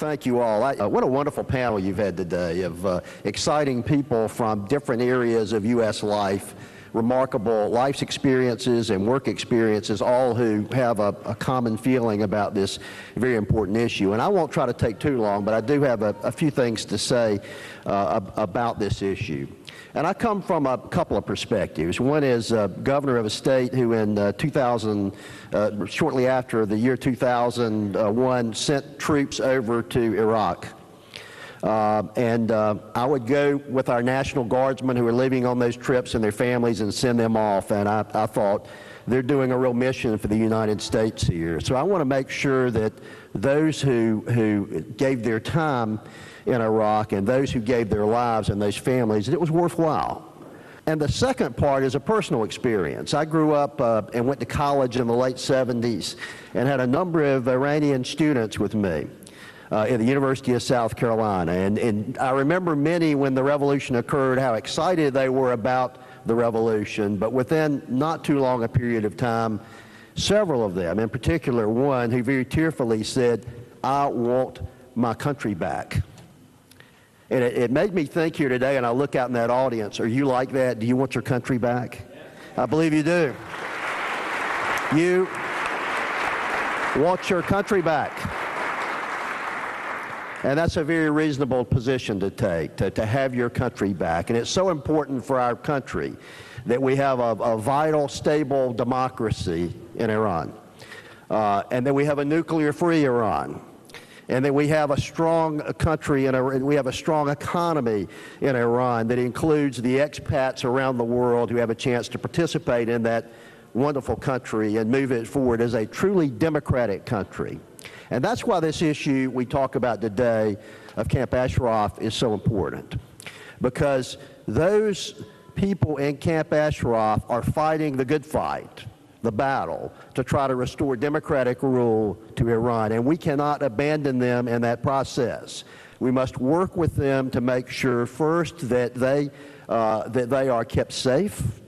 Thank you all. What a wonderful panel you've had today of exciting people from different areas of U.S. life, remarkable life experiences and work experiences, all who have a common feeling about this very important issue. And I won't try to take too long, but I do have a few things to say about this issue. And I come from a couple of perspectives. One is governor of a state who in shortly after the year 2001, sent troops over to Iraq. I would go with our National Guardsmen who are living on those trips and their families and send them off. And I thought, they're doing a real mission for the United States here. So I want to make sure that those who gave their time in Iraq and those who gave their lives and those families, it was worthwhile. And the second part is a personal experience. I grew up and went to college in the late 70s and had a number of Iranian students with me at the University of South Carolina. And I remember many, when the revolution occurred, how excited they were about the revolution. But within not too long a period of time, several of them, in particular one who very tearfully said, "I want my country back." And it made me think here today, and I look out in that audience, are you like that? Do you want your country back? I believe you do. You want your country back. And that's a very reasonable position to take, to have your country back. And it's so important for our country that we have a vital, stable democracy in Iran, and that we have a nuclear-free Iran, and that we have a strong country and we have a strong economy in Iran that includes the expats around the world who have a chance to participate in that wonderful country and move it forward as a truly democratic country. And that's why this issue we talk about today of Camp Ashraf is so important, because those people in Camp Ashraf are fighting the good fight, the battle, to try to restore democratic rule to Iran, and we cannot abandon them in that process. We must work with them to make sure, first, that they are kept safe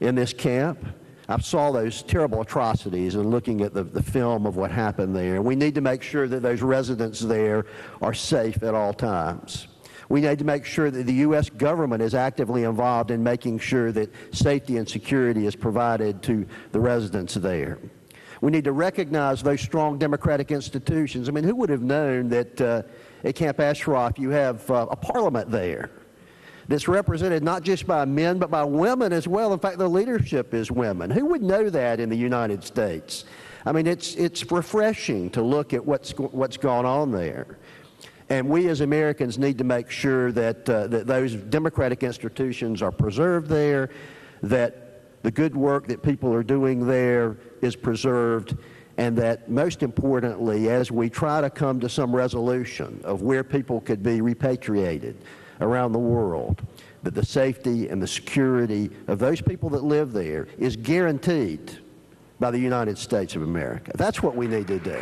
in this camp. I saw those terrible atrocities and looking at the film of what happened there. We need to make sure that those residents there are safe at all times. We need to make sure that the U.S. government is actively involved in making sure that safety and security is provided to the residents there. We need to recognize those strong democratic institutions. I mean, who would have known that at Camp Ashraf you have a parliament there that's represented not just by men but by women as well. In fact, the leadership is women. Who would know that in the United States? I mean, it's refreshing to look at what's gone on there. And we as Americans need to make sure that those democratic institutions are preserved there, that the good work that people are doing there is preserved, and that most importantly, as we try to come to some resolution of where people could be repatriated around the world, that the safety and the security of those people that live there is guaranteed by the United States of America. That's what we need to do.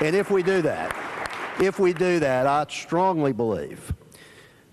And if we do that, I strongly believe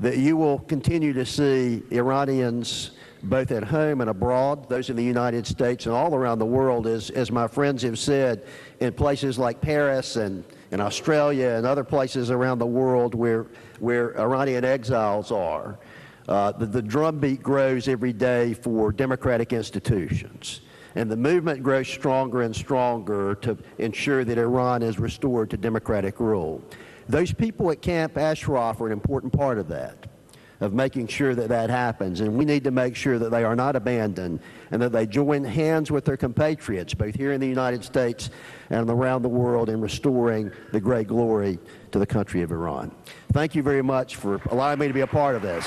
that you will continue to see Iranians both at home and abroad, those in the United States and all around the world, as my friends have said, in places like Paris and in Australia and other places around the world where Iranian exiles are. The drumbeat grows every day for democratic institutions. And the movement grows stronger and stronger to ensure that Iran is restored to democratic rule. Those people at Camp Ashraf are an important part of that, of making sure that that happens. And we need to make sure that they are not abandoned and that they join hands with their compatriots, both here in the United States and around the world, in restoring the great glory to the country of Iran. Thank you very much for allowing me to be a part of this.